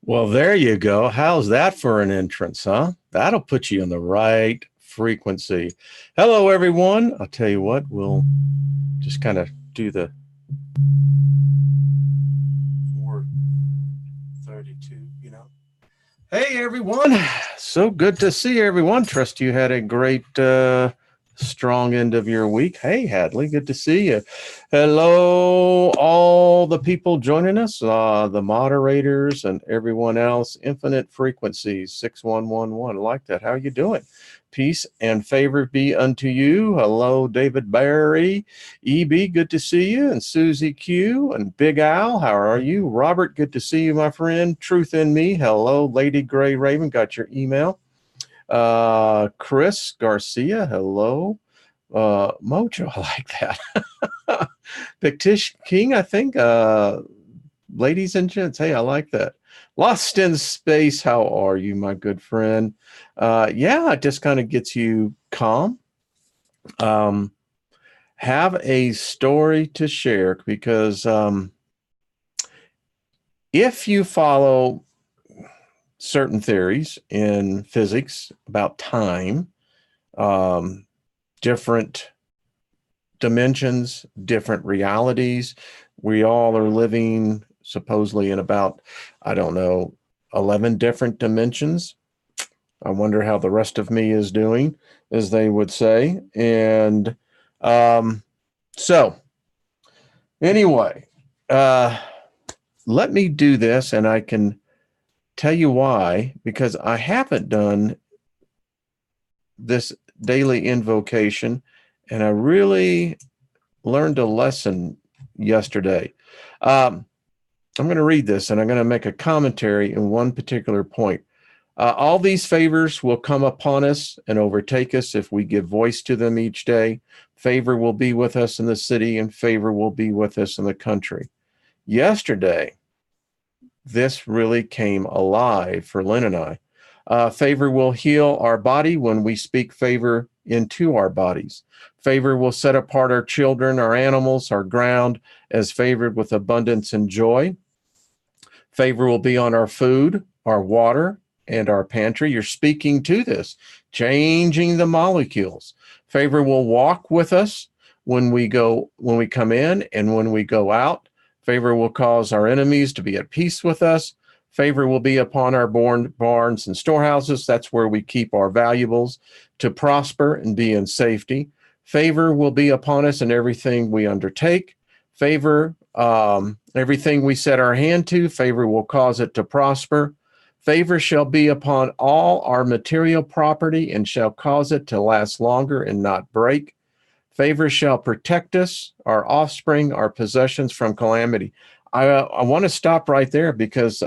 Well, there you go. How's that for an entrance, huh? That'll put you in the right frequency. Hello, everyone. I'll tell you what, we'll just kind of do the 432, Hey, everyone. So good to see everyone. Trust you had a great, strong end of your week. Hey, Hadley, good to see you. Hello, all the people joining us, the moderators and everyone else. Infinite Frequencies 6111. I like that. How are you doing? Peace and favor be unto you. Hello, David Barry. EB, good to see you. And Susie Q and Big Al, how are you? Robert, good to see you, my friend. Truth in Me. Hello, Lady Gray Raven. Got your email. Chris Garcia, hello. Mojo, I like that. Fictish King, I think. Ladies and gents, hey, I like that. Lost in Space, how are you, my good friend? Yeah, it just kind of gets you calm. Have a story to share because if you follow certain theories in physics about time, different dimensions, different realities. We all are living supposedly in about, 11 different dimensions. I wonder how the rest of me is doing, as they would say. And so anyway, let me do this, and I can tell you why, because I haven't done this daily invocation, and I really learned a lesson yesterday. I'm going to read this, and I'm going to make a commentary in one particular point. All these favors will come upon us and overtake us if we give voice to them each day. Favor will be with us in the city, and favor will be with us in the country. Yesterday, this really came alive for Lynn and I. Favor will heal our body when we speak favor into our bodies. Favor will set apart our children, our animals, our ground as favored with abundance and joy. Favor will be on our food, our water, and our pantry. You're speaking to this, changing the molecules. Favor will walk with us when we come in and when we go out. Favor will cause our enemies to be at peace with us. Favor will be upon our barns and storehouses. That's where we keep our valuables to prosper and be in safety. Favor will be upon us in everything we undertake. Favor, everything we set our hand to, favor will cause it to prosper. Favor shall be upon all our material property and shall cause it to last longer and not break. Favor shall protect us, our offspring, our possessions from calamity. I want to stop right there because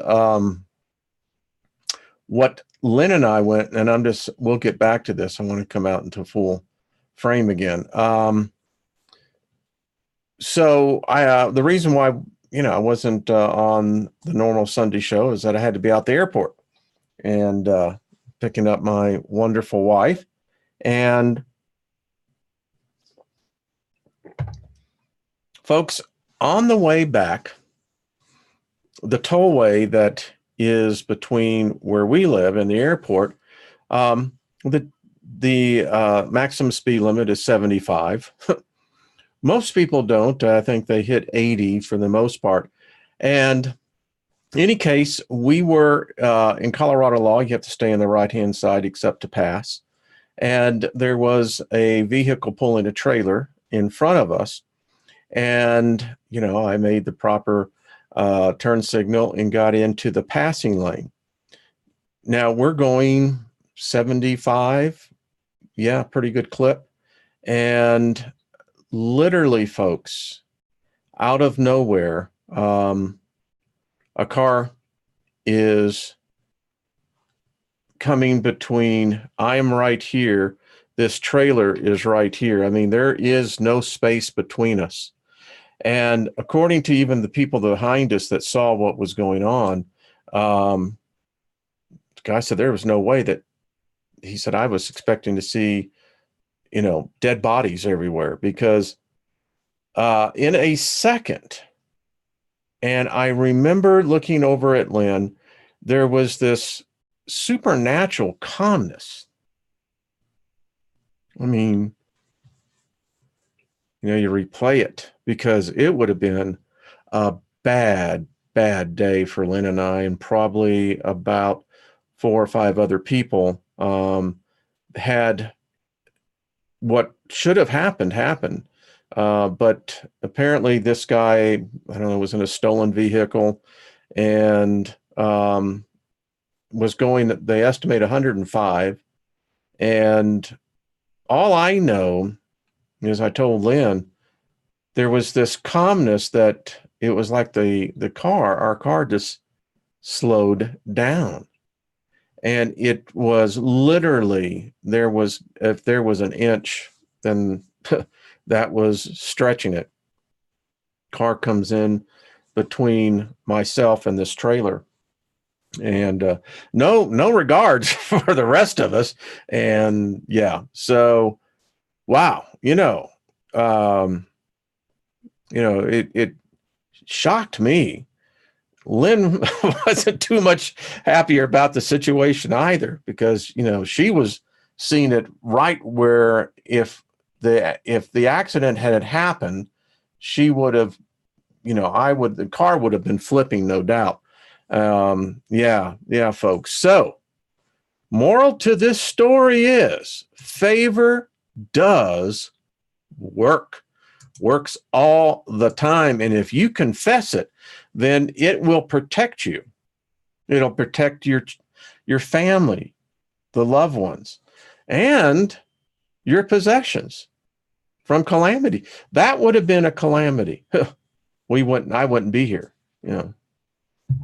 what Lynn and I went, and we'll get back to this. I want to come out into full frame again. So the reason why, I wasn't on the normal Sunday show is that I had to be out the airport and picking up my wonderful wife. And folks, on the way back, the tollway that is between where we live and the airport, the maximum speed limit is 75. Most people don't. I think they hit 80 for the most part. And in any case, we were in Colorado law, you have to stay on the right-hand side except to pass. And there was a vehicle pulling a trailer in front of us. And, I made the proper turn signal and got into the passing lane. Now we're going 75. Yeah, pretty good clip. And literally, folks, out of nowhere, a car is coming between, I'm right here, this trailer is right here. I mean, there is no space between us. And according to even the people behind us that saw what was going on, the guy said there was no way that, he said, I was expecting to see, dead bodies everywhere because in a second, and I remember looking over at Lynn, there was this supernatural calmness. I mean, you replay it, because it would have been a bad, bad day for Lynn and I, and probably about 4 or 5 other people had what should have happened happen. But apparently this guy, I don't know, was in a stolen vehicle and was going, they estimate 105. And all I know is, I told Lynn, there was this calmness that it was like our car just slowed down. And it was literally, if there was an inch, then that was stretching it. Car comes in between myself and this trailer, and no regards for the rest of us. And yeah, so wow, it shocked me. Lynn wasn't too much happier about the situation either, because she was seeing it right where if the accident had happened, she would have, the car would have been flipping, no doubt. Yeah, folks. So, moral to this story is, favor does works all the time. And if you confess it, then it will protect you. It'll protect your family, the loved ones, and your possessions from calamity. That would have been a calamity. I wouldn't be here.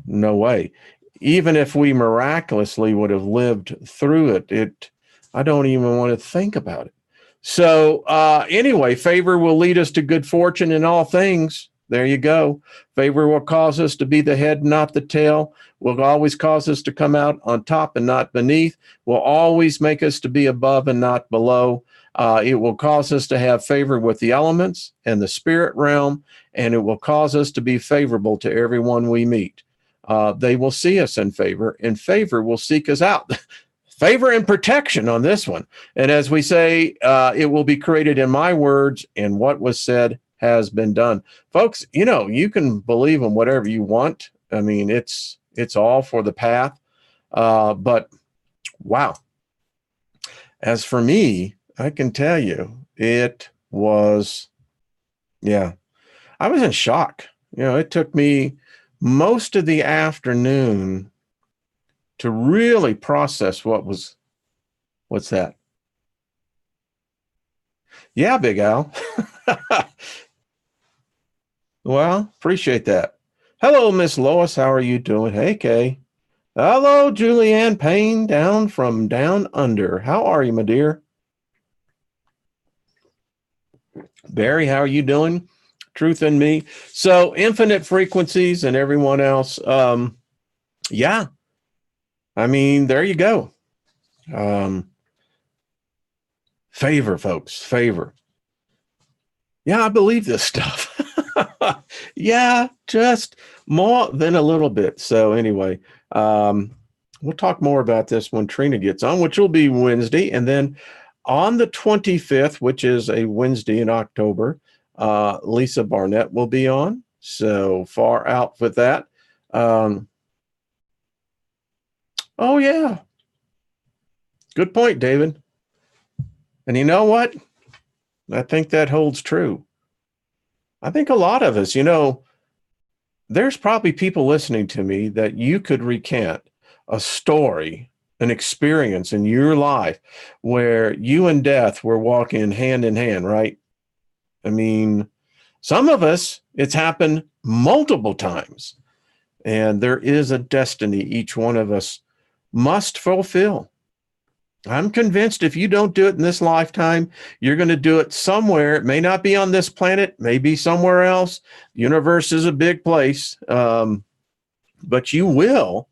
No way. Even if we miraculously would have lived through it, I don't even want to think about it. So anyway, favor will lead us to good fortune in all things. There you go. Favor will cause us to be the head, not the tail. Will always cause us to come out on top and not beneath. Will always make us to be above and not below. It will cause us to have favor with the elements and the spirit realm, and it will cause us to be favorable to everyone we meet. They will see us in favor, and favor will seek us out. Favor and protection on this one. And as we say, it will be created in my words, and what was said has been done. Folks, you can believe in whatever you want. I mean, it's all for the path. But wow. As for me, I can tell you, it was, I was in shock. It took me most of the afternoon to really process what's that? Yeah, Big Al. Well, appreciate that. Hello, Miss Lois. How are you doing? Hey, Kay. Hello, Julianne Payne, down from down under. How are you, my dear? Barry, how are you doing? Truth in me. So, infinite frequencies and everyone else. Yeah. I mean, there you go. Favor, folks, favor. Yeah, I believe this stuff. Yeah, just more than a little bit. So anyway, we'll talk more about this when Trina gets on, which will be Wednesday. And then on the 25th, which is a Wednesday in October, Lisa Barnett will be on. So far out with that. Oh, yeah. Good point, David. And you know what? I think that holds true. I think a lot of us, there's probably people listening to me that you could recant a story, an experience in your life where you and death were walking hand in hand, right? I mean, some of us, it's happened multiple times, and there is a destiny each one of us must fulfill. I'm convinced if you don't do it in this lifetime, you're going to do it somewhere. It may not be on this planet, maybe somewhere else. The universe is a big place, but you will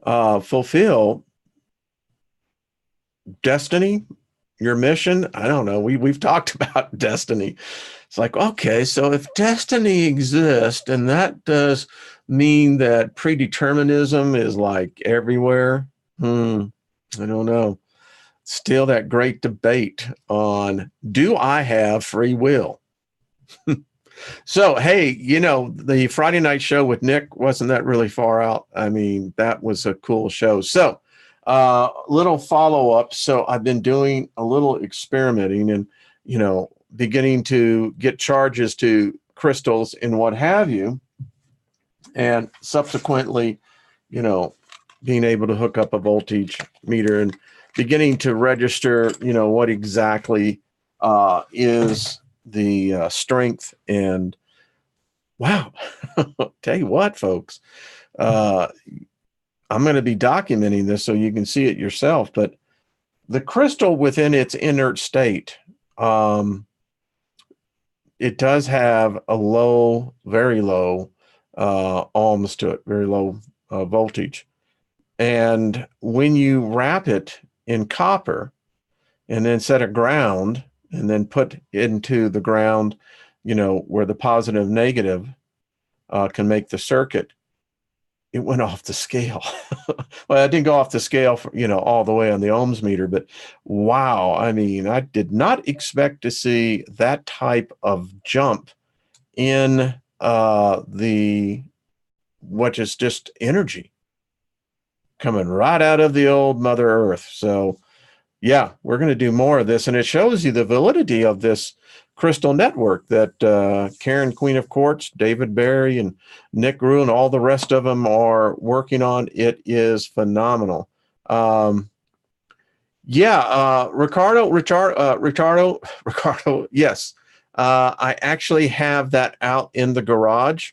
fulfill destiny, your mission. I don't know. We've talked about destiny. It's like, okay, so if destiny exists and that does mean that predeterminism is like everywhere? I don't know. Still that great debate on, do I have free will? So, hey, the Friday night show with Nick, wasn't that really far out? I mean, that was a cool show. So, little follow up. So, I've been doing a little experimenting and, beginning to get charges to crystals and what have you. And subsequently, being able to hook up a voltage meter and beginning to register, what exactly is the strength. And wow, tell you what, folks, I'm going to be documenting this so you can see it yourself. But the crystal within its inert state, it does have a low, very low ohms to it, very low voltage. And when you wrap it in copper and then set a ground and then put into the ground, where the positive negative can make the circuit, it went off the scale. Well, it didn't go off the scale for, all the way on the ohms meter, but wow. I mean, I did not expect to see that type of jump in what is just energy coming right out of the old Mother Earth. So yeah, we're going to do more of this. And it shows you the validity of this crystal network that Karen, Queen of Quartz, David Barry, and Nick Grew, and all the rest of them are working on. It is phenomenal. Ricardo, yes. I actually have that out in the garage.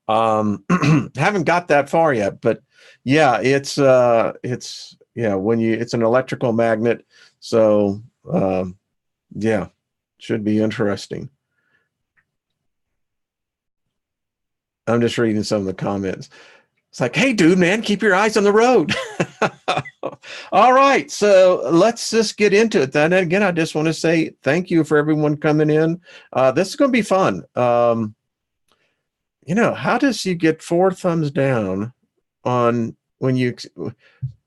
Haven't got that far yet, but yeah, it's it's an electrical magnet. So, yeah, should be interesting. I'm just reading some of the comments. It's like, hey, dude, man, keep your eyes on the road. All right, so let's just get into it then. And again, I just want to say thank you for everyone coming in. This is going to be fun. How does you get 4 thumbs down on when you...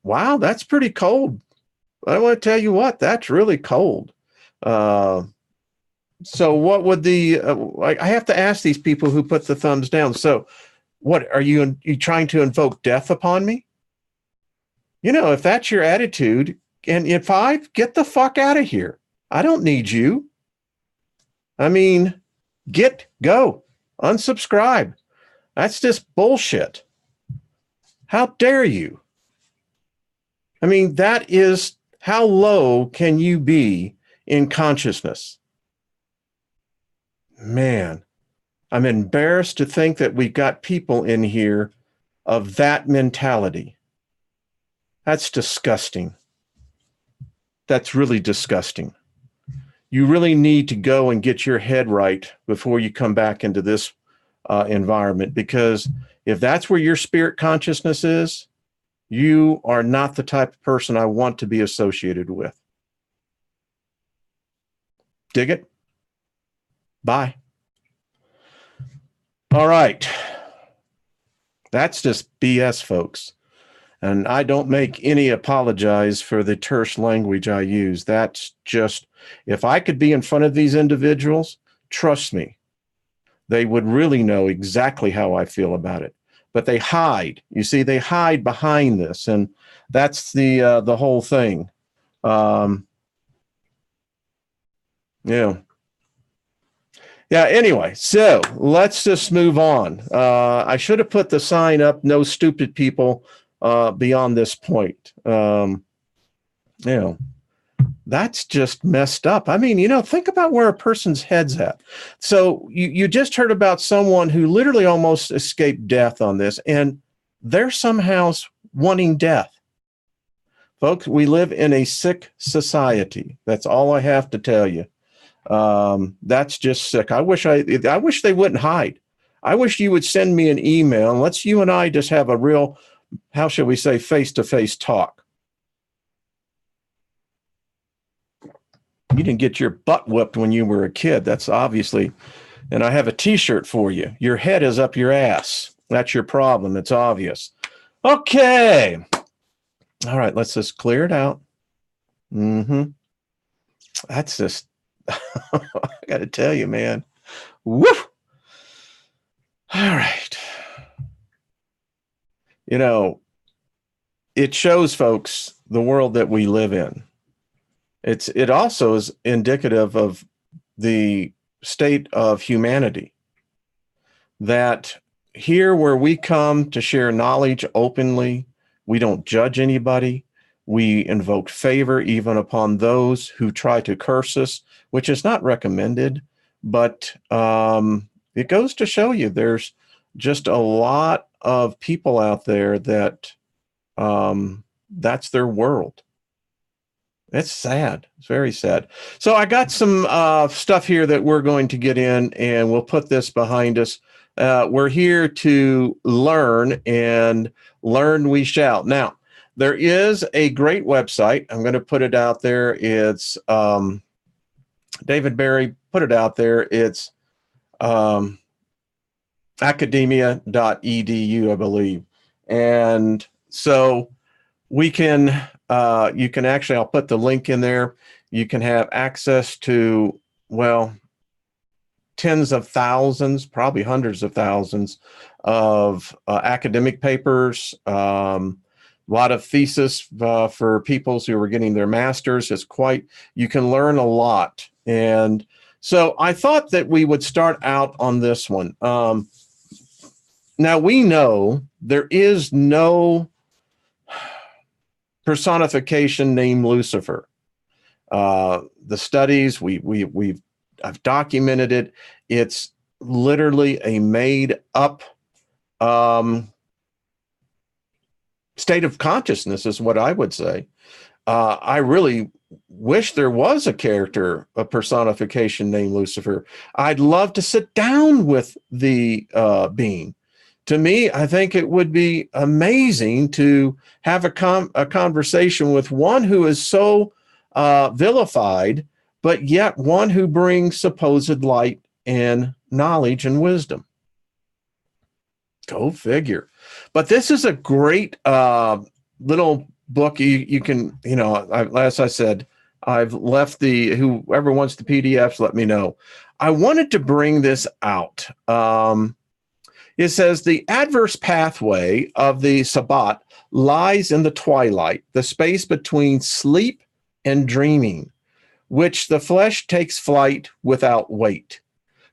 Wow, that's pretty cold. I want to tell you what, that's really cold. So what would I have to ask these people who put the thumbs down. So what, are you trying to invoke death upon me? If that's your attitude, and if get the fuck out of here. I don't need you. I mean, go, unsubscribe. That's just bullshit. How dare you? I mean, that is, how low can you be in consciousness? Man, I'm embarrassed to think that we've got people in here of that mentality. That's disgusting. That's really disgusting. You really need to go and get your head right before you come back into this environment, because if that's where your spirit consciousness is, you are not the type of person I want to be associated with. Dig it? Bye. All right. That's just BS, folks. And I don't make any apologize for the terse language I use. That's just, if I could be in front of these individuals, trust me, they would really know exactly how I feel about it. But they hide. You see, they hide behind this, and that's the whole thing. Yeah. Anyway, so let's just move on. I should have put the sign up, no stupid people beyond this point. That's just messed up. I mean, think about where a person's head's at. So you just heard about someone who literally almost escaped death on this, and they're somehow wanting death. Folks, we live in a sick society. That's all I have to tell you. That's just sick. I wish they wouldn't hide. I wish you would send me an email and let's you and I just have a real, how shall we say, face-to-face talk. You didn't get your butt whipped when you were a kid. That's obviously, And I have a t-shirt for you. Your head is up your ass. That's your problem. It's obvious. Okay. All right, let's just clear it out. That's just, I got to tell you, man. Woo! All right. You know, it shows folks the world that we live in. It also is indicative of the state of humanity, that here where we come to share knowledge openly, we don't judge anybody. We invoke favor even upon those who try to curse us, which is not recommended, but it goes to show you there's just a lot of people out there that that's their world. It's sad. It's very sad. So I got some stuff here that we're going to get in, and we'll put this behind us. We're here to learn, and learn we shall. Now, there is a great website. I'm going to put it out there. It's David Barry put it out there. It's academia.edu, I believe. And so we can, you can actually, I'll put the link in there. You can have access to, well, tens of thousands, probably hundreds of thousands of academic papers, a lot of thesis for people who are getting their masters. It's quite, you can learn a lot. And so I thought that we would start out on this one. Now we know there is no personification named Lucifer. The studies, I've documented it. It's literally a made up state of consciousness is what I would say. I really wish there was a character, a personification named Lucifer. I'd love to sit down with the being. To me, I think it would be amazing to have a conversation with one who is so vilified, but yet one who brings supposed light and knowledge and wisdom. Go figure. But this is a great little book. You can, you know, as I said, I've left whoever wants the PDFs, let me know. I wanted to bring this out. It says the adverse pathway of the Sabbat lies in the twilight, the space between sleep and dreaming, which the flesh takes flight without weight,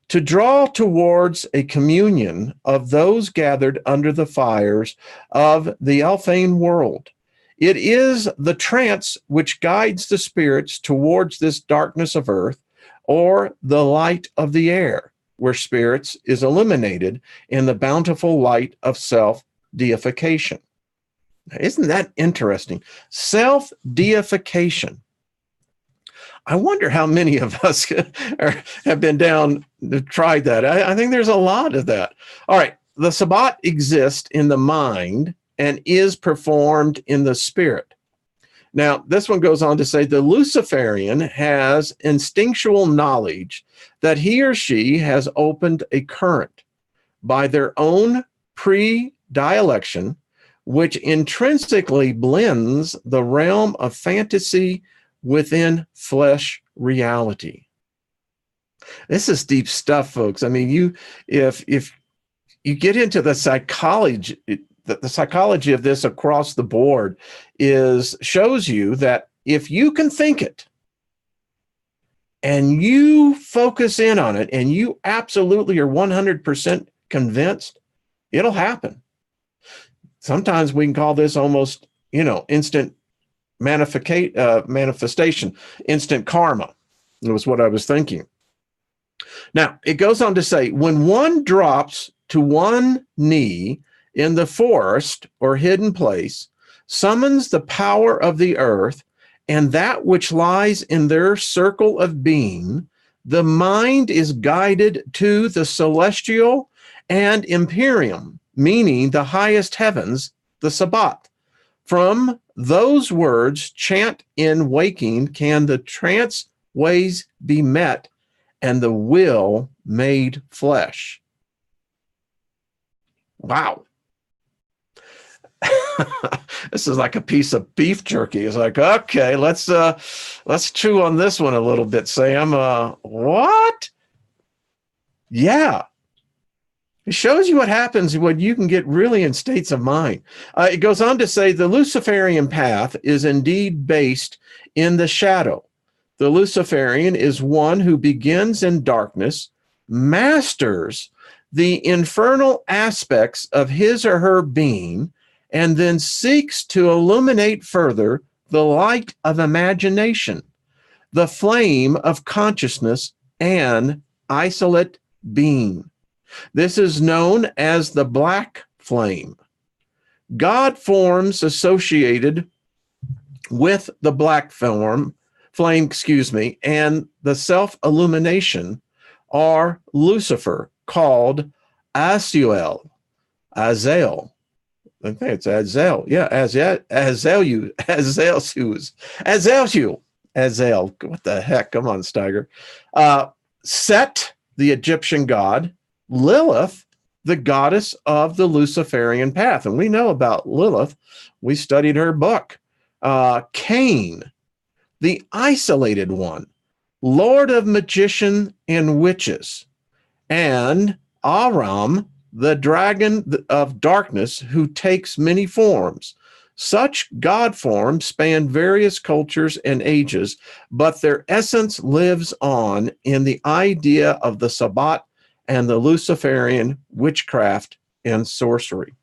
to draw towards a communion of those gathered under the fires of the Alphane world. It is the trance which guides the spirits towards this darkness of earth, or the light of the air, where spirits is illuminated in the bountiful light of self-deification. Isn't that interesting? Self-deification. I wonder how many of us have been down to try that. I think there's a lot of that. All right. The Sabbat exists in the mind and is performed in the spirit. Now, this one goes on to say the Luciferian has instinctual knowledge that he or she has opened a current by their own pre-dialection, which intrinsically blends the realm of fantasy within flesh reality. This is deep stuff, folks. I mean, if you get into the psychology, the psychology of this across the board shows you that if you can think it and you focus in on it and you absolutely are 100% convinced, it'll happen. Sometimes we can call this almost, instant manifestation, instant karma. It was what I was thinking. Now, it goes on to say, when one drops to one knee in the forest or hidden place, summons the power of the earth and that which lies in their circle of being, the mind is guided to the celestial and empyrean, meaning the highest heavens, the Sabbat. From those words, chant in waking, can the trance ways be met and the will made flesh. Wow. This is like a piece of beef jerky. It's like, okay, let's chew on this one a little bit, Sam. What? Yeah. It shows you what happens when you can get really in states of mind. It goes on to say the Luciferian path is indeed based in the shadow. The Luciferian is one who begins in darkness, masters the infernal aspects of his or her being, and then seeks to illuminate further the light of imagination, the flame of consciousness, and isolate being. This is known as the black flame. God forms associated with the black flame, and the self-illumination are Lucifer, called Azazel. I think it's Azazel. Yeah, Azazel. What the heck? Come on, Steiger. Set, the Egyptian god. Lilith, the goddess of the Luciferian path. And we know about Lilith. We studied her book. Cain, the isolated one. Lord of magician and witches. And Aram, the dragon of darkness, who takes many forms. Such god forms span various cultures and ages, but their essence lives on in the idea of the Sabbat and the Luciferian witchcraft and sorcery.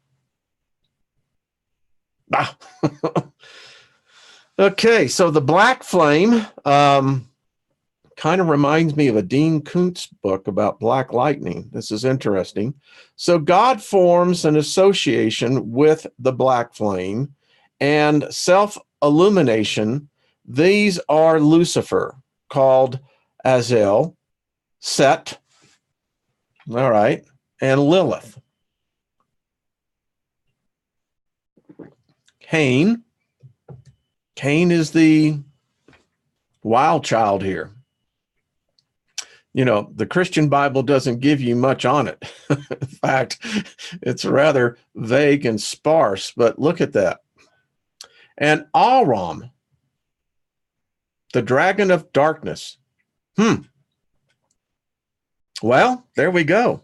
Okay, so the black flame kind of reminds me of a Dean Koontz book about black lightning. This is interesting. So God forms an association with the black flame and self-illumination. These are Lucifer, called Azazel, Set, all right, and Lilith. Cain is the wild child here. You know, the Christian Bible doesn't give you much on it. In fact, it's rather vague and sparse, but look at that. And Aram, the dragon of darkness. Well, there we go.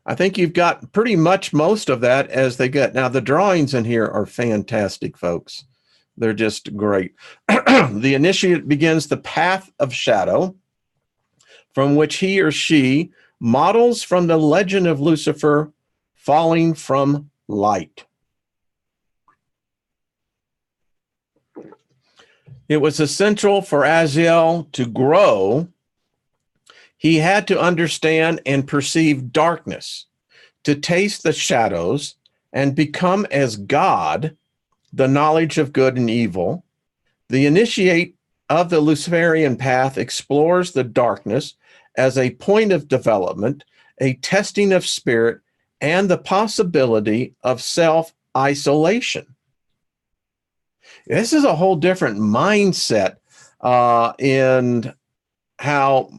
I think you've got pretty much most of that as they get. Now, the drawings in here are fantastic, folks. They're just great. The initiate begins the path of shadow, from which he or she models from the legend of Lucifer falling from light. It was essential for Azazel to grow. He had to understand and perceive darkness, to taste the shadows, and become as God, the knowledge of good and evil. The initiate of the Luciferian path explores the darkness as a point of development, a testing of spirit, and the possibility of self-isolation. This is a whole different mindset in how,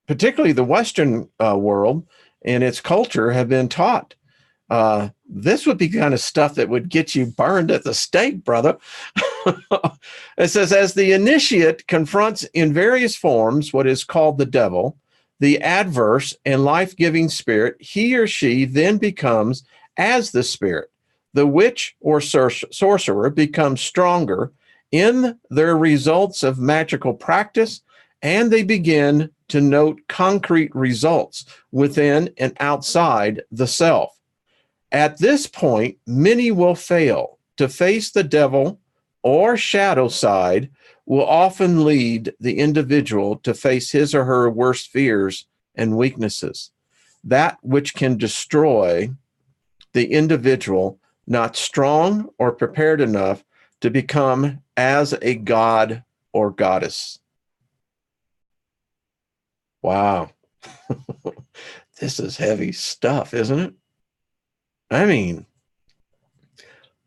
particularly the Western world and its culture, have been taught. This would be kind of stuff that would get you burned at the stake, brother. It says, as the initiate confronts in various forms what is called the devil, the adverse and life-giving spirit, he or she then becomes as the spirit. The witch or sorcerer becomes stronger in their results of magical practice, and they begin to note concrete results within and outside the self. At this point, many will fail. To face the devil or shadow side will often lead the individual to face his or her worst fears and weaknesses, that which can destroy the individual not strong or prepared enough to become as a god or goddess. Wow. This is heavy stuff, isn't it? I mean,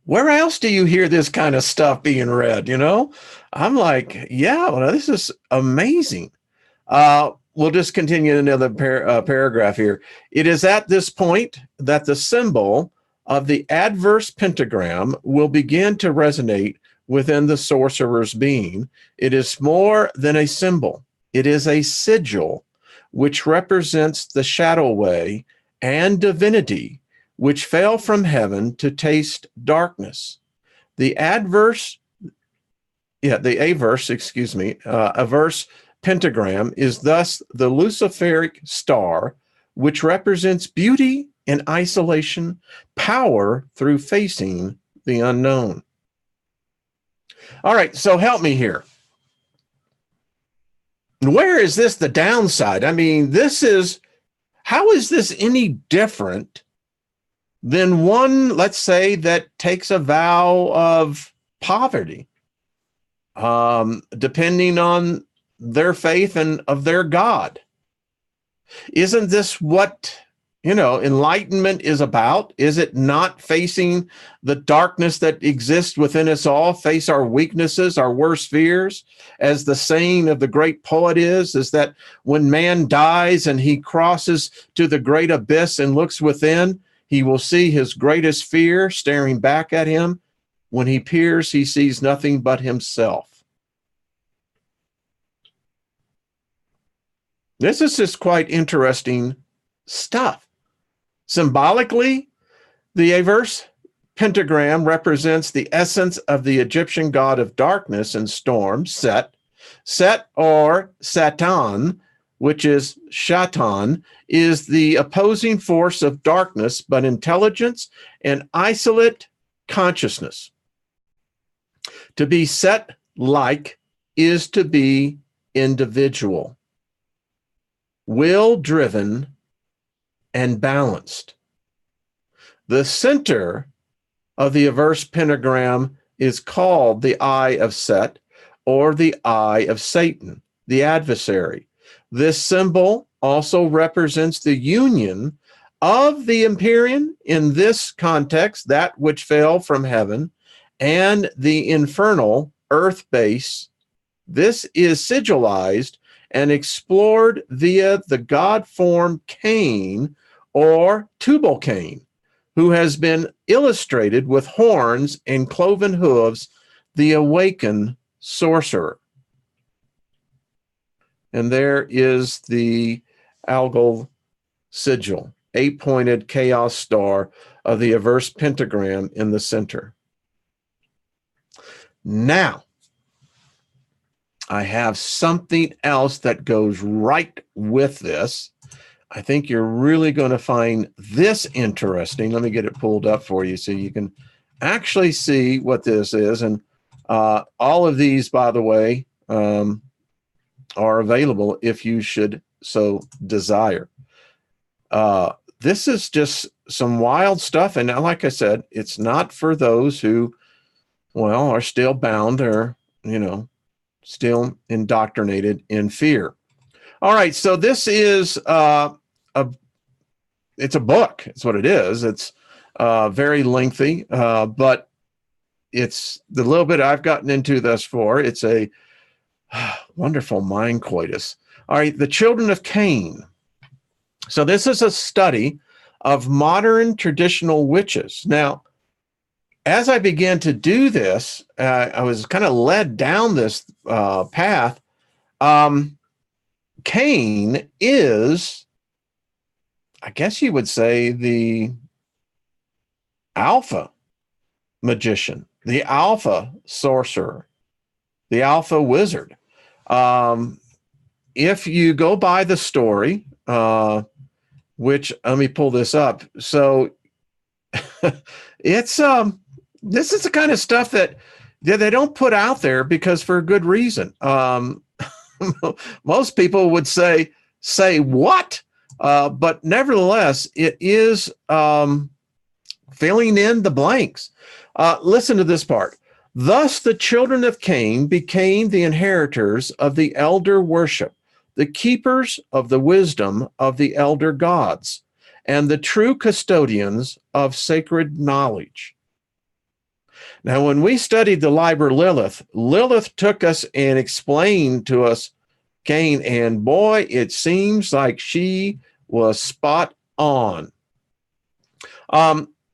where else do you hear this kind of stuff being read, you know? I'm like, yeah, well, this is amazing. we'll just continue another paragraph here. It is at this point that the symbol of the adverse pentagram will begin to resonate within the sorcerer's being. It is more than a symbol. It is a sigil which represents the shadow way and divinity which fell from heaven to taste darkness. The averse pentagram is thus the Luciferic star, which represents beauty in isolation, power through facing the unknown. All right, so help me here. Where is this the downside? I mean, how is this any different than one, let's say, that takes a vow of poverty, depending on their faith and of their God? Isn't this what, enlightenment is about? Is it not facing the darkness that exists within us all, face our weaknesses, our worst fears? As the saying of the great poet is that when man dies and he crosses to the great abyss and looks within, he will see his greatest fear staring back at him. When he peers, he sees nothing but himself. This is just quite interesting stuff. Symbolically, the averse pentagram represents the essence of the Egyptian god of darkness and storm, Set. Set, or Satan, which is Shaitan, is the opposing force of darkness, but intelligence and isolate consciousness. To be Set-like is to be individual, will-driven, and balanced. The center of the averse pentagram is called the eye of Set, or the eye of Satan, the adversary. This symbol also represents the union of the Empyrean, in this context, that which fell from heaven, and the infernal earth base. This is sigilized and explored via the god form Cain, or Tubal Cain, who has been illustrated with horns and cloven hooves, the awakened sorcerer. And there is the algal sigil, 8-pointed chaos star of the averse pentagram in the center. Now, I have something else that goes right with this. I think you're really going to find this interesting. Let me get it pulled up for you so you can actually see what this is. And all of these, by the way, are available if you should so desire. This is just some wild stuff. And like I said, it's not for those who, are still bound or, still indoctrinated in fear. All right, so this is it's a book. It's what it is. It's very lengthy, but it's the little bit I've gotten into thus far. It's a wonderful mind coitus. All right, the children of Cain. So this is a study of modern traditional witches. Now, as I began to do this, I was kind of led down this path. Cain is, I guess you would say, the alpha magician, the alpha sorcerer, the alpha wizard. If you go by the story, which, let me pull this up. So it's this is the kind of stuff that they don't put out there, because for a good reason. Most people would say what? But nevertheless, it is filling in the blanks. Listen to this part. Thus, the children of Cain became the inheritors of the elder worship, the keepers of the wisdom of the elder gods, and the true custodians of sacred knowledge. Now, when we studied the Liber Lilith, Lilith took us and explained to us Cain. And boy, it seems like she was spot on.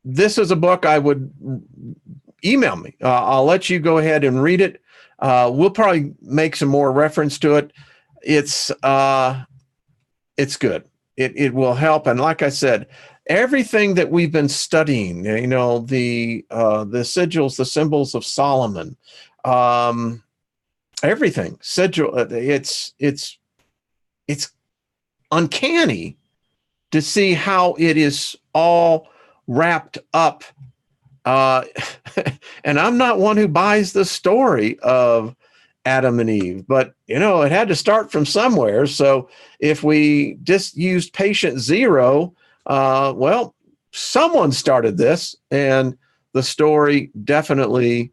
This is a book I would email me. I'll let you go ahead and read it. We'll probably make some more reference to it. It's good. It will help. And like I said, everything that we've been studying, the sigils, the symbols of Solomon, everything, sigil, it's uncanny to see how it is all wrapped up. And I'm not one who buys the story of Adam and Eve, but it had to start from somewhere. So if we just used patient zero, well, someone started this, and the story definitely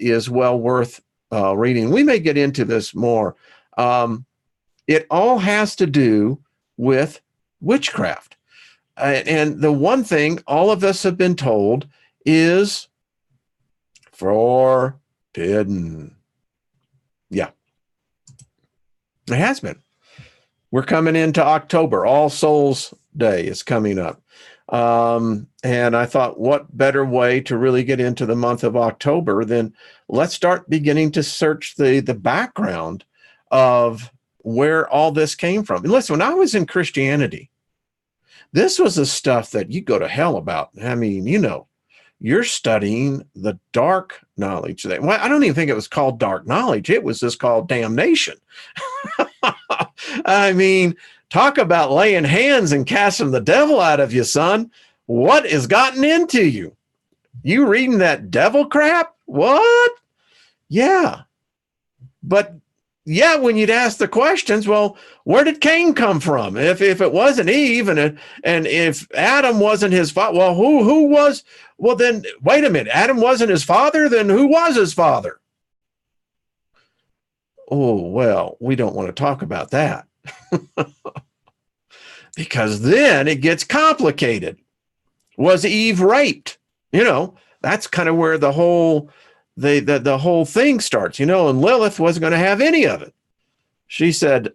is well worth reading. We may get into this more. It all has to do with witchcraft. And the one thing all of us have been told is forbidden. Yeah, it has been. We're coming into October. All Souls Day is coming up. And I thought, what better way to really get into the month of October than let's start beginning to search the background of where all this came from. And listen, when I was in Christianity, this was the stuff that you go to hell about. I mean, you're studying the dark knowledge. Well, I don't even think it was called dark knowledge. It was just called damnation. I mean, talk about laying hands and casting the devil out of you, son. What has gotten into you? You reading that devil crap? What? Yeah. But yeah, when you'd ask the questions, well, where did Cain come from? If it wasn't Eve, and if Adam wasn't his father, well, who was? Well, then wait a minute. Adam wasn't his father. Then who was his father? Oh, well, we don't want to talk about that because then it gets complicated. Was Eve raped? That's kind of where the whole thing starts, and Lilith wasn't going to have any of it. She said,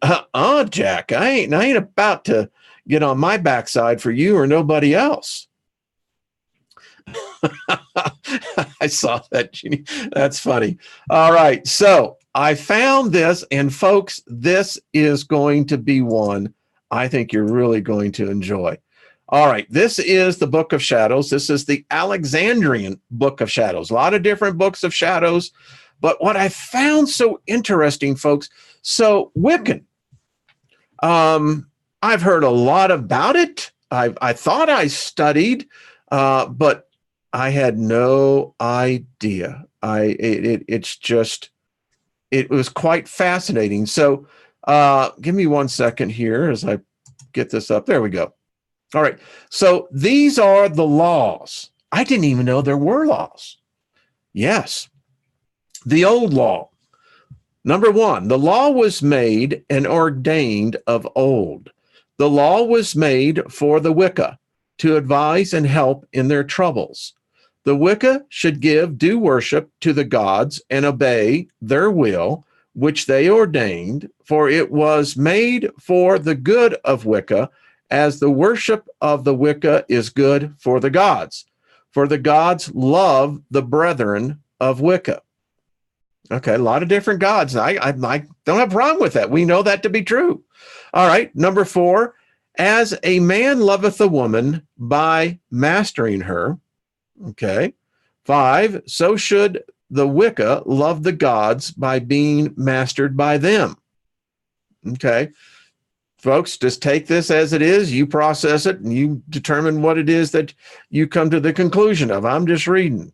Jack, I ain't about to get on my backside for you or nobody else. I saw that, Jeannie. That's funny. All right. So I found this, and folks, this is going to be one I think you're really going to enjoy. All right. This is the Book of Shadows. This is the Alexandrian Book of Shadows. A lot of different books of shadows. But what I found so interesting, folks, so Wiccan, I've heard a lot about it. I thought I studied, but I had no idea. It was quite fascinating. So give me 1 second here as I get this up. There we go. All right. So these are the laws. I didn't even know there were laws. Yes. The old law. Number 1, the law was made and ordained of old. The law was made for the Wicca to advise and help in their troubles. The Wicca should give due worship to the gods and obey their will, which they ordained, for it was made for the good of Wicca, as the worship of the Wicca is good for the gods. For the gods love the brethren of Wicca. Okay, a lot of different gods. I don't have a problem with that. We know that to be true. All right, number 4, as a man loveth a woman by mastering her. Okay. 5, so should the Wicca love the gods by being mastered by them. Okay. Folks, just take this as it is. You process it and you determine what it is that you come to the conclusion of. I'm just reading.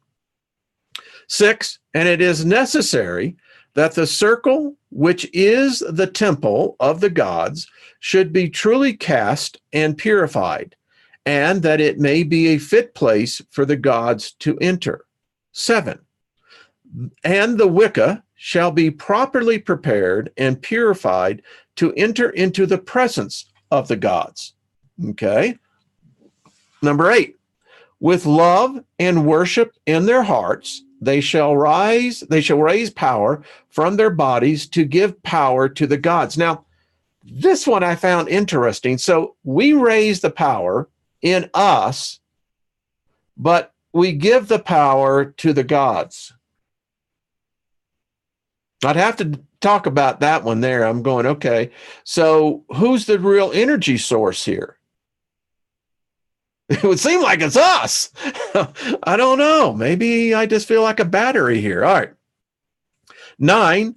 6, and it is necessary that the circle, which is the temple of the gods, should be truly cast and purified, and that it may be a fit place for the gods to enter. 7, and the Wicca shall be properly prepared and purified to enter into the presence of the gods. Okay. Number 8, with love and worship in their hearts, they shall raise power from their bodies to give power to the gods. Now, this one I found interesting. So we raise the power in us, but we give the power to the gods. I'd have to talk about that one there. I'm going, okay, so who's the real energy source here? It would seem like it's us. I don't know. Maybe I just feel like a battery here. All right. 9,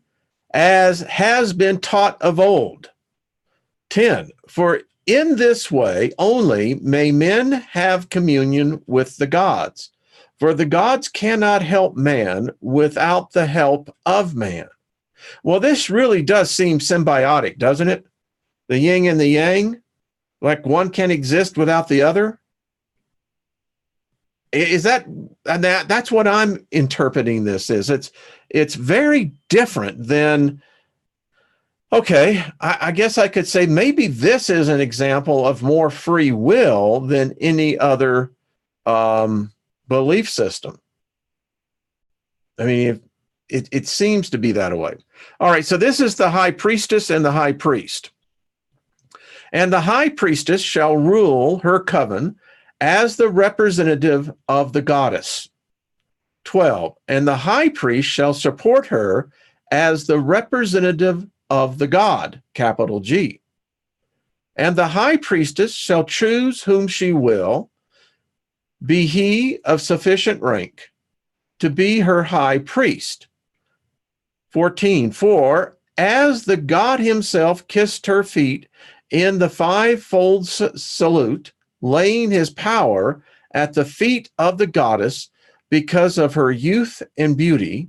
as has been taught of old. 10, for in this way only may men have communion with the gods, for the gods cannot help man without the help of man. Well, this really does seem symbiotic, doesn't it? The yin and the yang, like one can't exist without the other. Is that's what I'm interpreting this is. It's very different than, okay, I guess I could say maybe this is an example of more free will than any other belief system. I mean, it seems to be that way. All right, so this is the high priestess and the high priest. And the high priestess shall rule her coven as the representative of the goddess. 12, and the high priest shall support her as the representative of the god, capital G. And the high priestess shall choose whom she will, be he of sufficient rank, to be her high priest. 14, for as the God himself kissed her feet in the fivefold salute, laying his power at the feet of the goddess because of her youth and beauty,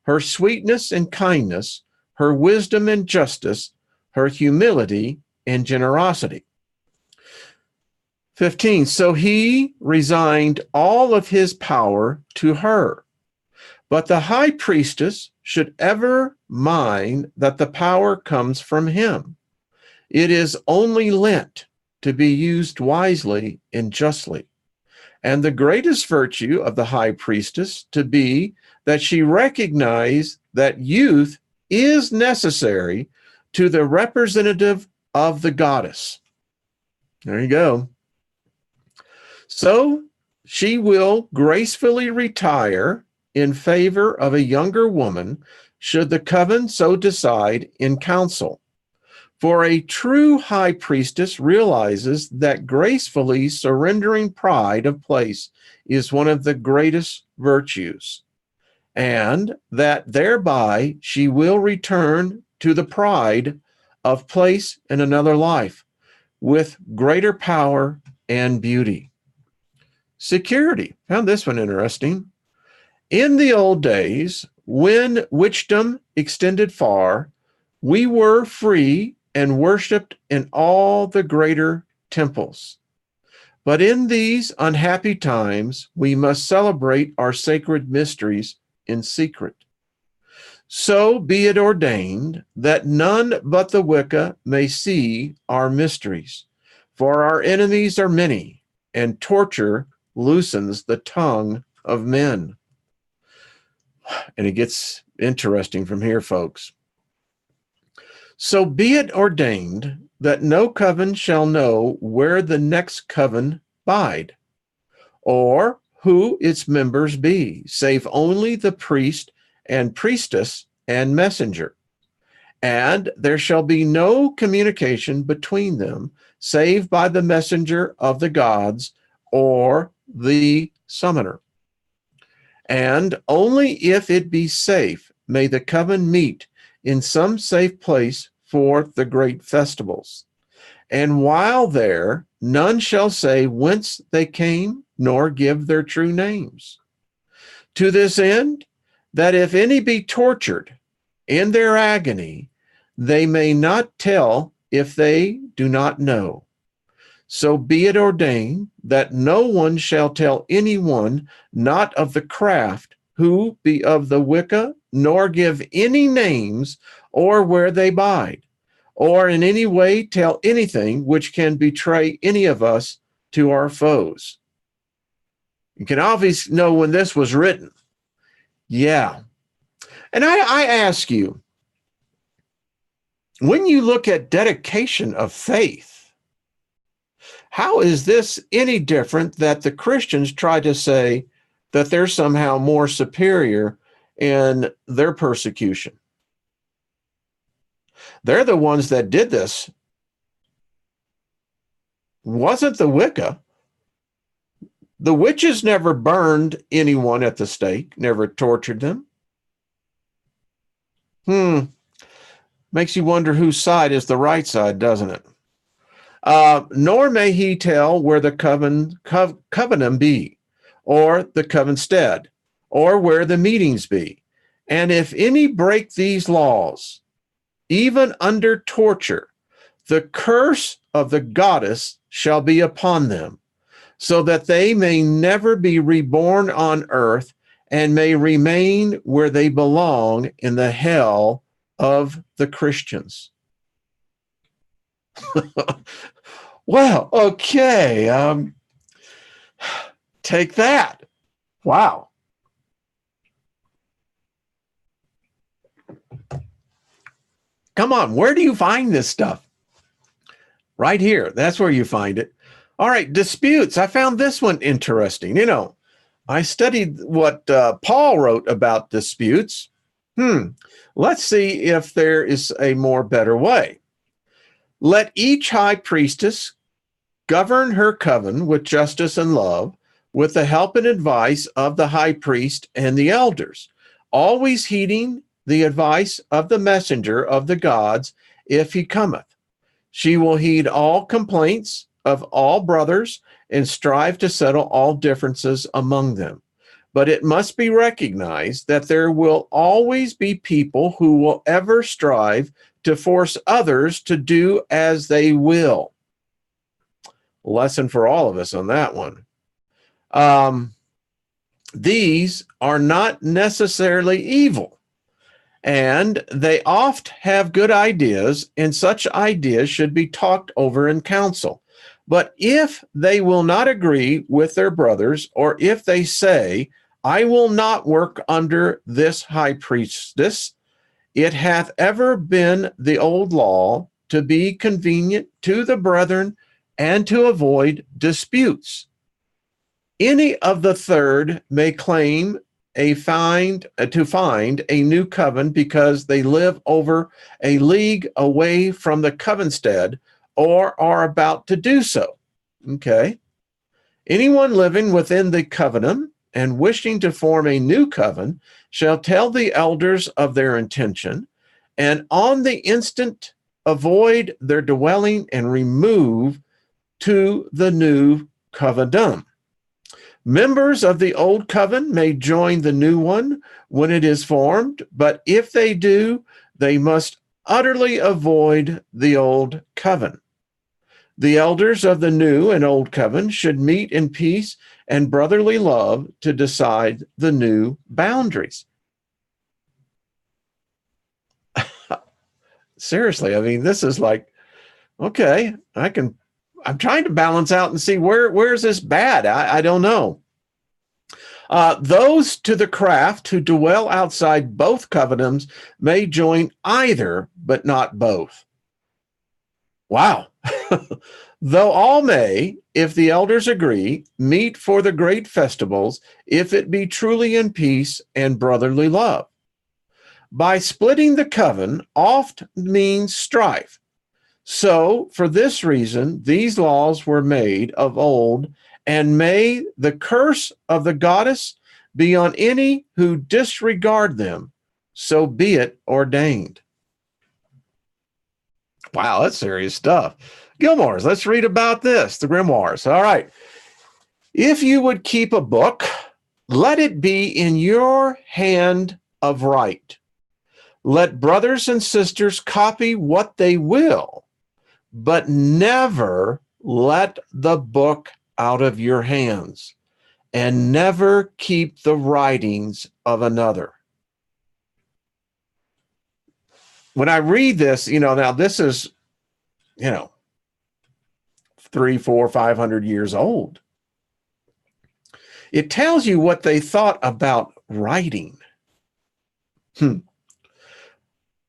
her sweetness and kindness, her wisdom and justice, her humility and generosity. 15, so he resigned all of his power to her. But the high priestess should ever mind that the power comes from him. It is only lent to be used wisely and justly. And the greatest virtue of the high priestess to be that she recognize that youth is necessary to the representative of the goddess. There you go. So she will gracefully retire in favor of a younger woman, should the coven so decide in council. For a true high priestess realizes that gracefully surrendering pride of place is one of the greatest virtues, and that thereby she will return to the pride of place in another life with greater power and beauty. Security. Found this one interesting. In the old days, when witchdom extended far, we were free and worshipped in all the greater temples. But in these unhappy times, we must celebrate our sacred mysteries in secret. So be it ordained that none but the Wicca may see our mysteries, for our enemies are many, and torture loosens the tongue of men. And it gets interesting from here, folks. So be it ordained that no coven shall know where the next coven bide, or who its members be, save only the priest and priestess and messenger. And there shall be no communication between them, save by the messenger of the gods or the summoner. And only if it be safe may the coven meet in some safe place for the great festivals. And while there, none shall say whence they came, nor give their true names. To this end, that if any be tortured in their agony, they may not tell if they do not know. So be it ordained that no one shall tell anyone not of the craft who be of the Wicca, nor give any names or where they bide, or in any way tell anything which can betray any of us to our foes. You can obviously know when this was written. Yeah. And I ask you, when you look at dedication of faith, how is this any different that the Christians try to say that they're somehow more superior in their persecution? They're the ones that did this. Wasn't the Wicca. The witches never burned anyone at the stake, never tortured them. Makes you wonder whose side is the right side, doesn't it? Nor may he tell where the covenant be, or the covenstead, or where the meetings be. And if any break these laws, even under torture, the curse of the goddess shall be upon them, so that they may never be reborn on earth and may remain where they belong in the hell of the Christians. Well, okay. Take that. Wow. Come on, where do you find this stuff? Right here. That's where you find it. All right, disputes. I found this one interesting. You know, I studied what Paul wrote about disputes. Let's see if there is a more better way. Let each high priestess govern her coven with justice and love, with the help and advice of the high priest and the elders, always heeding the advice of the messenger of the gods if he cometh. She will heed all complaints of all brothers and strive to settle all differences among them. But it must be recognized that there will always be people who will ever strive to force others to do as they will. Lesson for all of us on that one. These are not necessarily evil, and they oft have good ideas, and such ideas should be talked over in council. But if they will not agree with their brothers, or if they say, I will not work under this high priestess, it hath ever been the old law to be convenient to the brethren and to avoid disputes. Any of the third may claim to find a new coven because they live over a league away from the covenstead or are about to do so. Okay. Anyone living within the covenant and wishing to form a new coven shall tell the elders of their intention, and on the instant avoid their dwelling and remove to the new covenant. Members of the old coven may join the new one when it is formed, but if they do, they must utterly avoid the old coven. The elders of the new and old coven should meet in peace and brotherly love to decide the new boundaries. Seriously, I mean, this is like, okay, I'm trying to balance out and see where's this bad. I don't know. Those to the craft who dwell outside both covenants may join either, but not both. Wow. Though all may, if the elders agree, meet for the great festivals, if it be truly in peace and brotherly love. By splitting the coven oft means strife. So, for this reason, these laws were made of old, and may the curse of the goddess be on any who disregard them. So be it ordained. Wow, that's serious stuff. Gilmore's, let's read about this, the grimoires. All right. If you would keep a book, let it be in your hand of right. Let brothers and sisters copy what they will, but never let the book out of your hands, and never keep the writings of another. When I read this, now this is, 300, 400, 500 years old. It tells you what they thought about writing.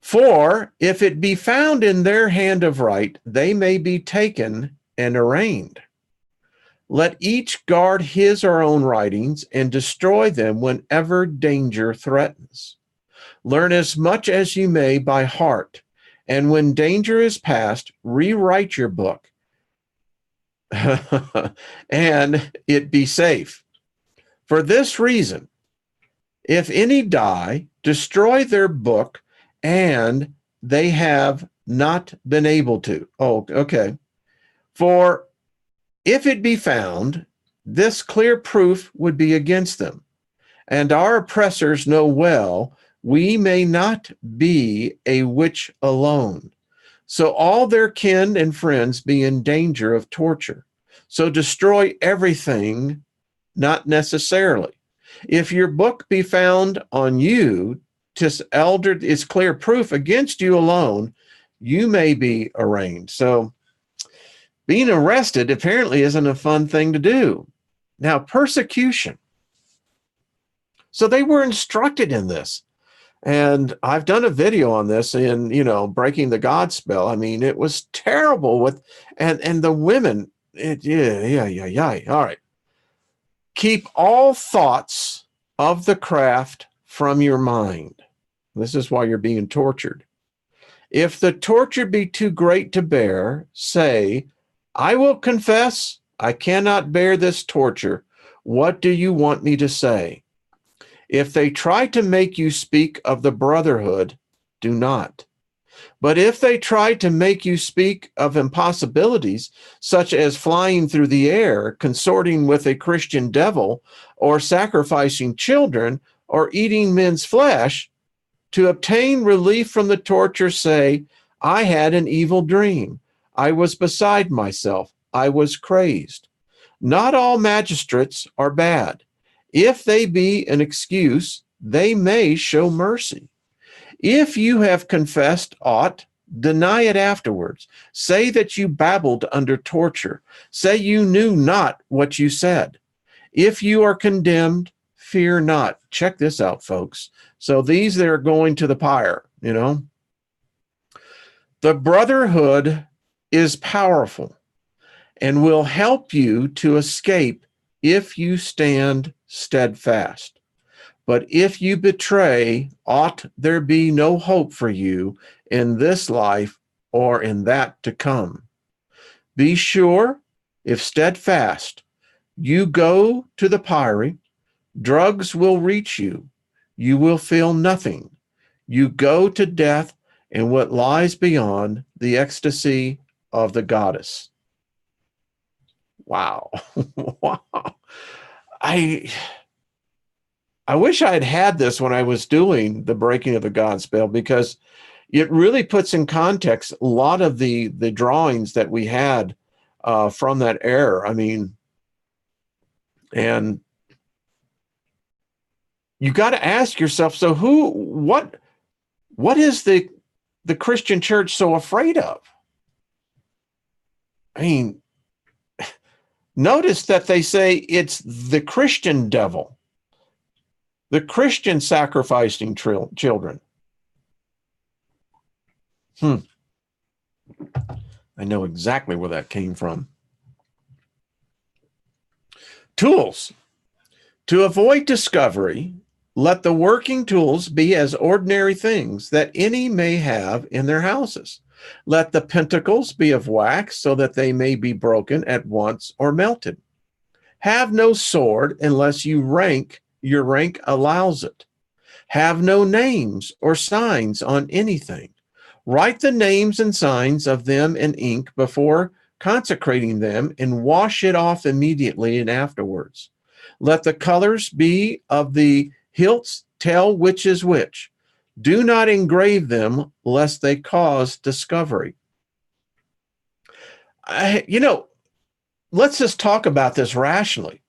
For if it be found in their hand of right, they may be taken and arraigned. Let each guard his or own writings and destroy them whenever danger threatens. Learn as much as you may by heart, and when danger is past, rewrite your book and it be safe. For this reason, if any die, destroy their book, and they have not been able to. Oh, okay. For if it be found, this clear proof would be against them. And our oppressors know well we may not be a witch alone. So all their kin and friends be in danger of torture. So destroy everything, not necessarily. If your book be found on you, 'tis elder is clear proof against you alone, you may be arraigned. So being arrested apparently isn't a fun thing to do. Now, persecution. So they were instructed in this. And I've done a video on this in, breaking the God spell. I mean, it was terrible with, and the women, yeah. All right. Keep all thoughts of the craft from your mind. This is why you're being tortured. If the torture be too great to bear, say, I will confess I cannot bear this torture. What do you want me to say? If they try to make you speak of the brotherhood, do not. But if they try to make you speak of impossibilities, such as flying through the air, consorting with a Christian devil, or sacrificing children, or eating men's flesh, to obtain relief from the torture, say, I had an evil dream. I was beside myself. I was crazed. Not all magistrates are bad. If they be an excuse, they may show mercy. If you have confessed aught, deny it afterwards. Say that you babbled under torture. Say you knew not what you said. If you are condemned, fear not. Check this out, folks. So these that are going to the pyre, The brotherhood is powerful and will help you to escape if you stand steadfast. But if you betray, ought there be no hope for you in this life or in that to come. Be sure, if steadfast, you go to the pyre, drugs will reach you. You will feel nothing. You go to death and what lies beyond the ecstasy of the goddess. Wow. Wow. I wish I had this when I was doing the breaking of the God spell, because it really puts in context a lot of the drawings that we had from that era. I mean, and you got to ask yourself, so what is the Christian church so afraid of? I mean, notice that they say it's the Christian devil, the Christian sacrificing children. I know exactly where that came from. Tools. To avoid discovery, let the working tools be as ordinary things that any may have in their houses. Let the pentacles be of wax, so that they may be broken at once or melted. Have no sword unless your rank allows it. Have no names or signs on anything. Write the names and signs of them in ink before consecrating them, and wash it off immediately and afterwards. Let the colors be of the hilts tell which is which. Do not engrave them, lest they cause discovery. Let's just talk about this rationally.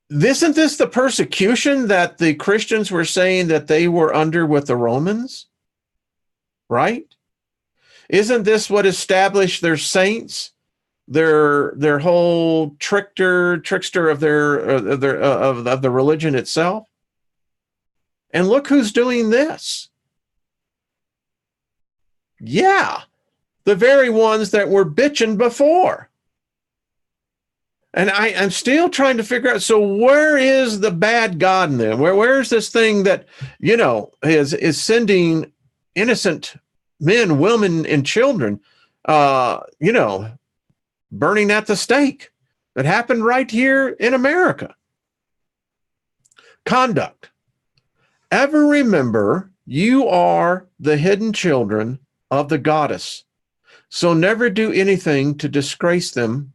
Isn't this the persecution that the Christians were saying that they were under with the Romans? Right? Isn't this what established their saints, their whole trickster of the religion itself? And look who's doing this. Yeah, the very ones that were bitching before. And I'm still trying to figure out, so where is the bad God in them? Where's this thing that, is sending innocent men, women, and children, burning at the stake? That happened right here in America. Conduct. Ever remember you are the hidden children of the goddess, so never do anything to disgrace them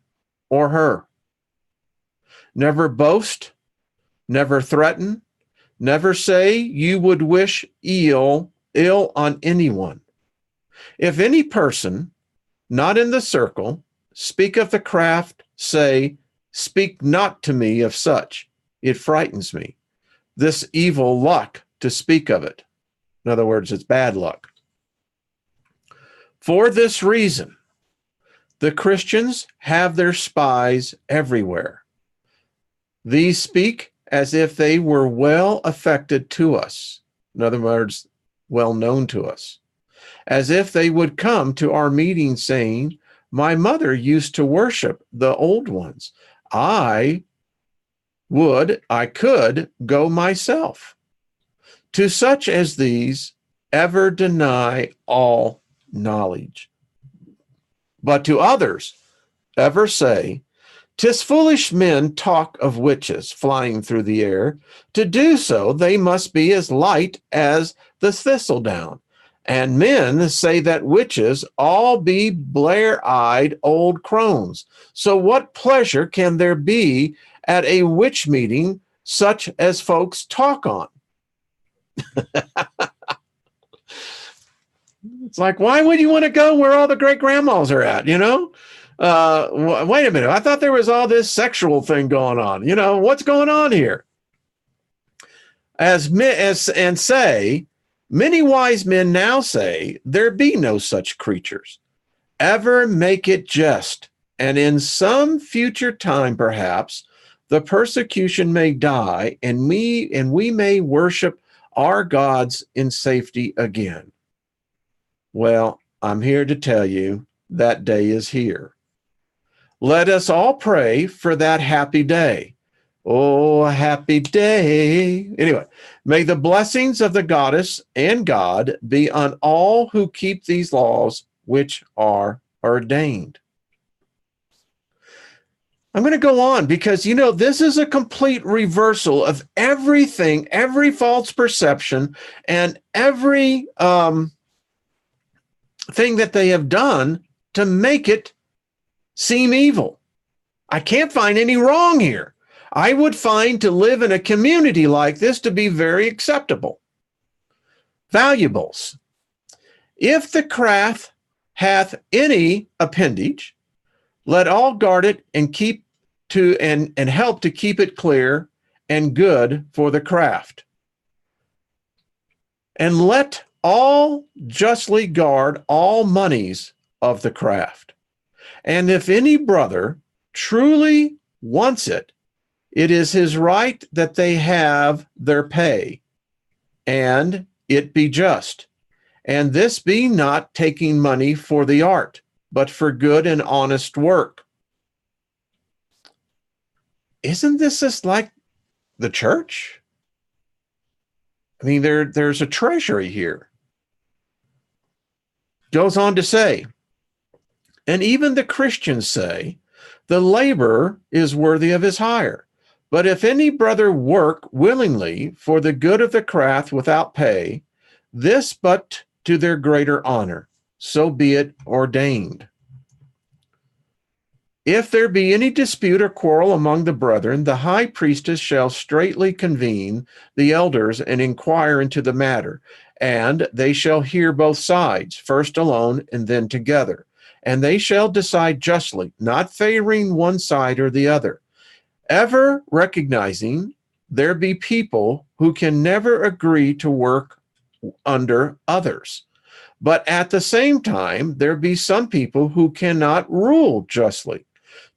or her. Never boast, never threaten, never say you would wish ill on anyone. If any person not in the circle speak of the craft, say, speak not to me of such. It frightens me. This evil luck to speak of it. In other words, it's bad luck. For this reason, the Christians have their spies everywhere. These speak as if they were well affected to us. In other words, well known to us. As if they would come to our meeting saying, my mother used to worship the old ones. I could go myself. To such as these, ever deny all knowledge. But to others, ever say, 'tis foolish men talk of witches flying through the air. To do so, they must be as light as the thistledown. And men say that witches all be blare-eyed old crones. So what pleasure can there be at a witch meeting such as folks talk on? It's like, why would you want to go where all the great grandmas are at, Wait a minute. I thought there was all this sexual thing going on. What's going on here? And say, many wise men now say, there be no such creatures. Ever make it jest, and in some future time, perhaps, the persecution may die, and we may worship our gods in safety again. Well, I'm here to tell you that day is here. Let us all pray for that happy day. Oh, a happy day. Anyway, may the blessings of the goddess and God be on all who keep these laws which are ordained. I'm going to go on because, this is a complete reversal of everything, every false perception, and every thing that they have done to make it seem evil. I can't find any wrong here. I would find to live in a community like this to be very acceptable. Valuables. If the craft hath any appendage, let all guard it and keep to and help to keep it clear and good for the craft. And let all justly guard all moneys of the craft. And if any brother truly wants it, it is his right that they have their pay, and it be just. And this be not taking money for the art, but for good and honest work. Isn't this just like the church? I mean, there's a treasury here. Goes on to say, and even the Christians say, the laborer is worthy of his hire. But if any brother work willingly for the good of the craft without pay, this but to their greater honor, so be it ordained. If there be any dispute or quarrel among the brethren, the high priestess shall straightly convene the elders and inquire into the matter, and they shall hear both sides, first alone and then together. And they shall decide justly, not favoring one side or the other, ever recognizing there be people who can never agree to work under others. But at the same time, there be some people who cannot rule justly.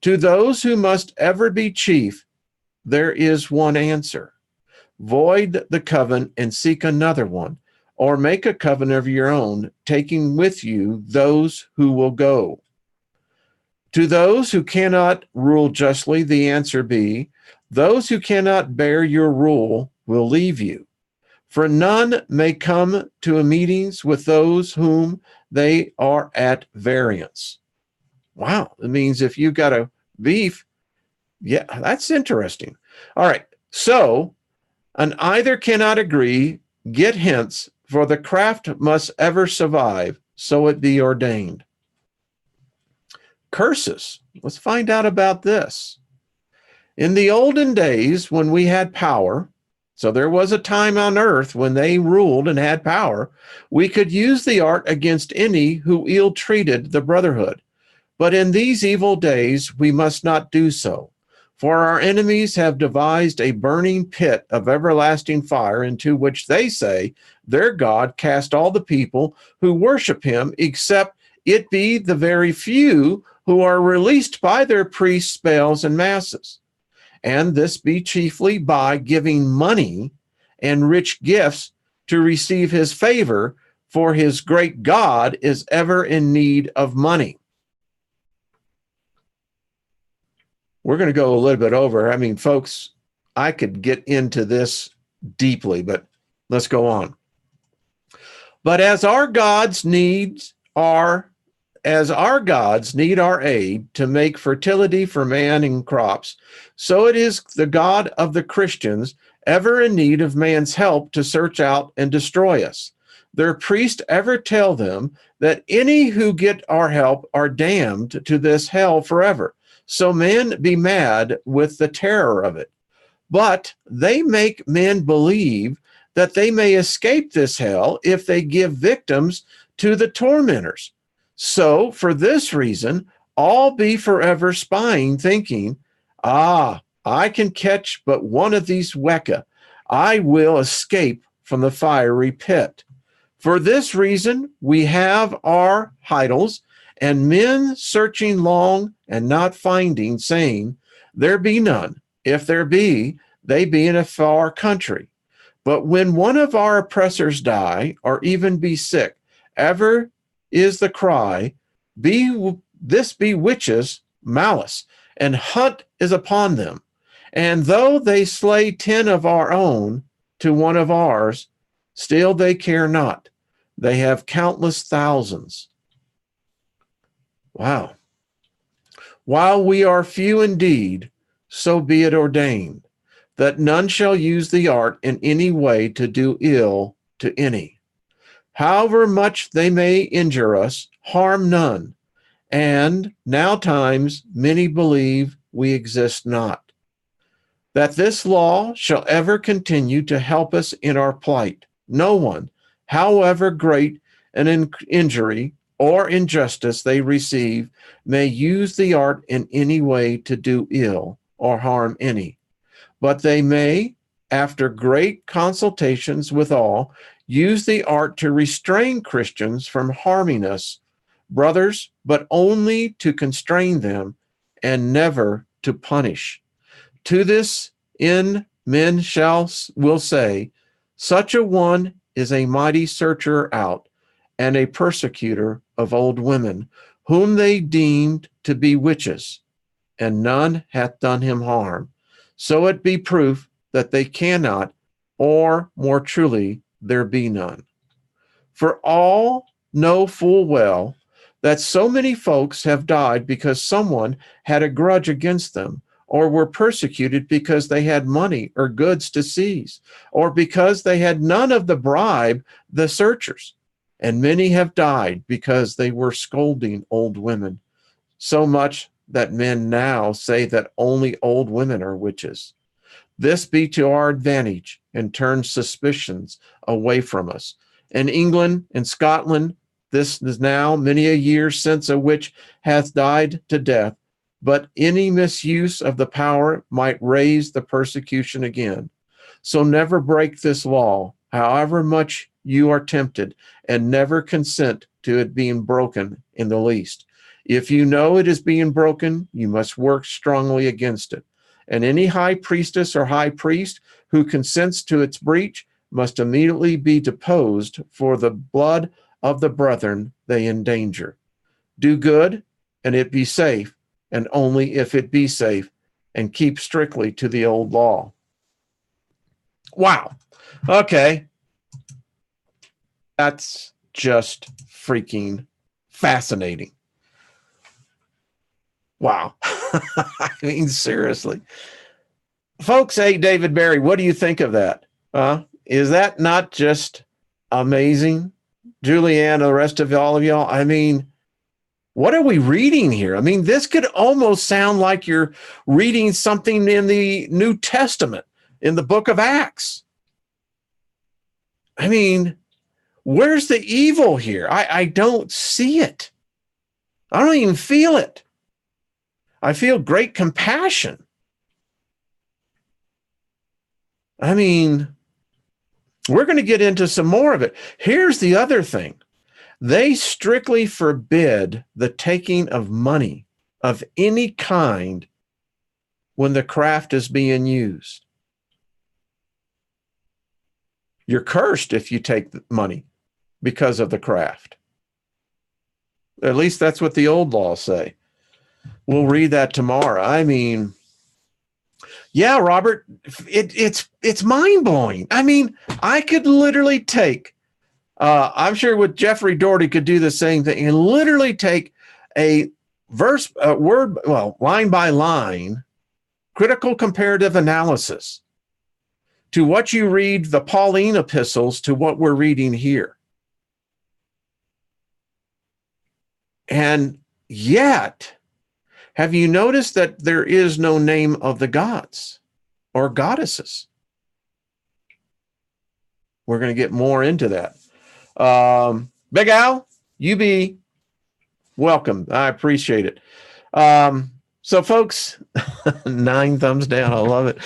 To those who must ever be chief, there is one answer. void the covenant and seek another one, or make a covenant of your own, taking with you those who will go. To those who cannot rule justly, the answer be, those who cannot bear your rule will leave you. For none may come to a meetings with those whom they are at variance. Wow, it means if you got a beef, yeah, that's interesting. All right, so an either cannot agree, get hence, for the craft must ever survive, so it be ordained. Curses. Let's find out about this. In the olden days when we had power, so there was a time on earth when they ruled and had power, we could use the art against any who ill-treated the brotherhood. But in these evil days we must not do so, for our enemies have devised a burning pit of everlasting fire, into which they say their God cast all the people who worship him, except it be the very few who are released by their priests, spells, and masses. And this be chiefly by giving money and rich gifts to receive his favor, for his great God is ever in need of money. We're going to go a little bit over. I mean, folks, I could get into this deeply, but let's go on. But as our gods need our aid to make fertility for man and crops, so it is the God of the Christians ever in need of man's help to search out and destroy us. Their priests ever tell them that any who get our help are damned to this hell forever. So men be mad with the terror of it. But they make men believe that they may escape this hell if they give victims to the tormentors. So for this reason, all be forever spying, thinking, I can catch but one of these Wecca. I will escape from the fiery pit. For this reason, we have our idols, and men searching long and not finding, saying, there be none. If there be, they be in a far country. But when one of our oppressors die, or even be sick, ever is the cry, this bewitches malice, and hunt is upon them. And though they slay 10 of our own to one of ours, still they care not. They have countless thousands. Wow. While we are few indeed, so be it ordained, that none shall use the art in any way to do ill to any. However much they may injure us, harm none. And now times many believe we exist not. That this law shall ever continue to help us in our plight. No one, however great an injury or injustice they receive, may use the art in any way to do ill or harm any. But they may, after great consultations with all, use the art to restrain Christians from harming us, brothers, but only to constrain them and never to punish. To this end men will say, such a one is a mighty searcher out and a persecutor of old women, whom they deemed to be witches, and none hath done him harm. So it be proof that they cannot, or more truly, there be none. For all know full well that so many folks have died because someone had a grudge against them, or were persecuted because they had money or goods to seize, or because they had none of the bribe the searchers. And many have died because they were scolding old women, so much that men now say that only old women are witches. This be to our advantage, and turn suspicions away from us. In England and Scotland, this is now many a year since a witch hath died to death, but any misuse of the power might raise the persecution again. So never break this law, however much you are tempted, and never consent to it being broken in the least. If you know it is being broken, you must work strongly against it. and any high priestess or high priest who consents to its breach must immediately be deposed for the blood of the brethren they endanger. Do good, and it be safe, and only if it be safe, and keep strictly to the old law. Wow. Okay. That's just freaking fascinating. Wow. I mean, seriously. Folks, hey, David Barry, what do you think of that? Is that not just amazing? Julianne, the rest of all of y'all, I mean, what are we reading here? I mean, this could almost sound like you're reading something in the New Testament, in the book of Acts. I mean, where's the evil here? I don't see it. I don't even feel it. I feel great compassion. I mean, we're going to get into some more of it. Here's the other thing. They strictly forbid the taking of money of any kind when the craft is being used. You're cursed if you take money because of the craft. At least that's what the old laws say. We'll read that tomorrow. I mean, yeah, Robert, it's mind-blowing. I mean, I could literally take, I'm sure with Jeffrey Doherty could do the same thing, and literally take a verse, word, well, line by line, critical comparative analysis to what you read, the Pauline epistles, to what we're reading here. And yet, have you noticed that there is no name of the gods or goddesses? We're going to get more into that. Big Al, you be welcome. I appreciate it. So, folks, 9 thumbs down. I love it.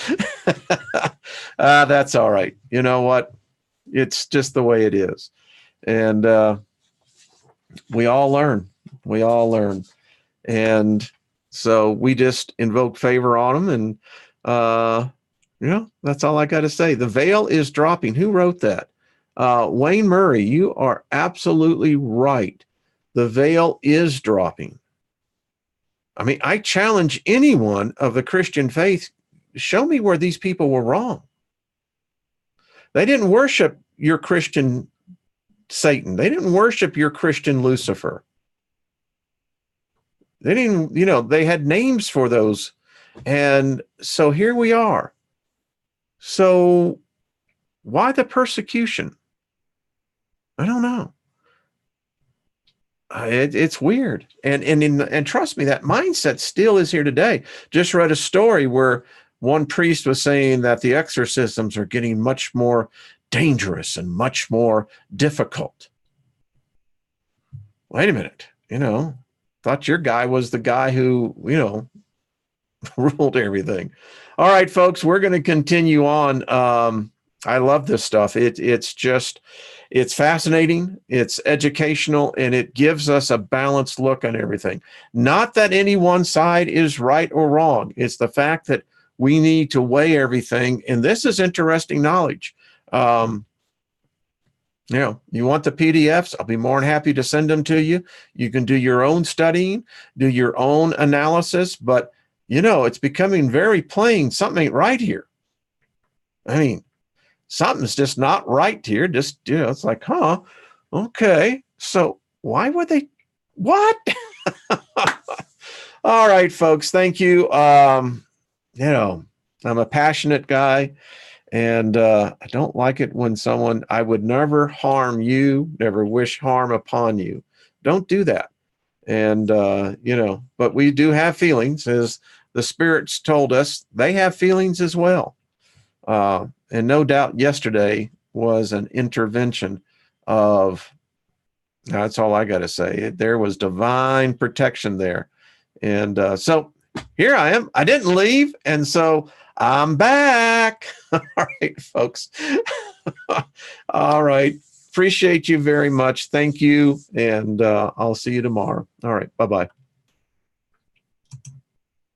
That's all right. You know what? It's just the way it is. And we all learn. We all learn. And so we just invoke favor on them. And, that's all I got to say. The veil is dropping. Who wrote that? Wayne Murray, you are absolutely right. The veil is dropping. I mean, I challenge anyone of the Christian faith, show me where these people were wrong. They didn't worship your Christian Satan. They didn't worship your Christian Lucifer. They didn't, they had names for those. And so here we are. So why the persecution? I don't know. It's weird. And trust me, that mindset still is here today. Just read a story where one priest was saying that the exorcisms are getting much more dangerous and much more difficult. Wait a minute, thought your guy was the guy who, ruled everything. All right, folks, we're going to continue on. I love this stuff. It's fascinating, it's educational, and it gives us a balanced look on everything. Not that any one side is right or wrong. It's the fact that we need to weigh everything. And this is interesting knowledge. You want the PDFs, I'll be more than happy to send them to you. You can do your own studying, do your own analysis, but it's becoming very plain. Something ain't right here. I mean, something's just not right here. Just, it's like, okay. So why would they, what? All right, folks. Thank you. I'm a passionate guy, and I don't like it when I would never harm you, never wish harm upon you. Don't do that. And, but we do have feelings, as the spirits told us. They have feelings as well. And no doubt yesterday was an intervention of, that's all I got to say. There was divine protection there. And so here I am. I didn't leave. And so I'm back. All right, folks. All right. Appreciate you very much. Thank you. And I'll see you tomorrow. All right. Bye-bye.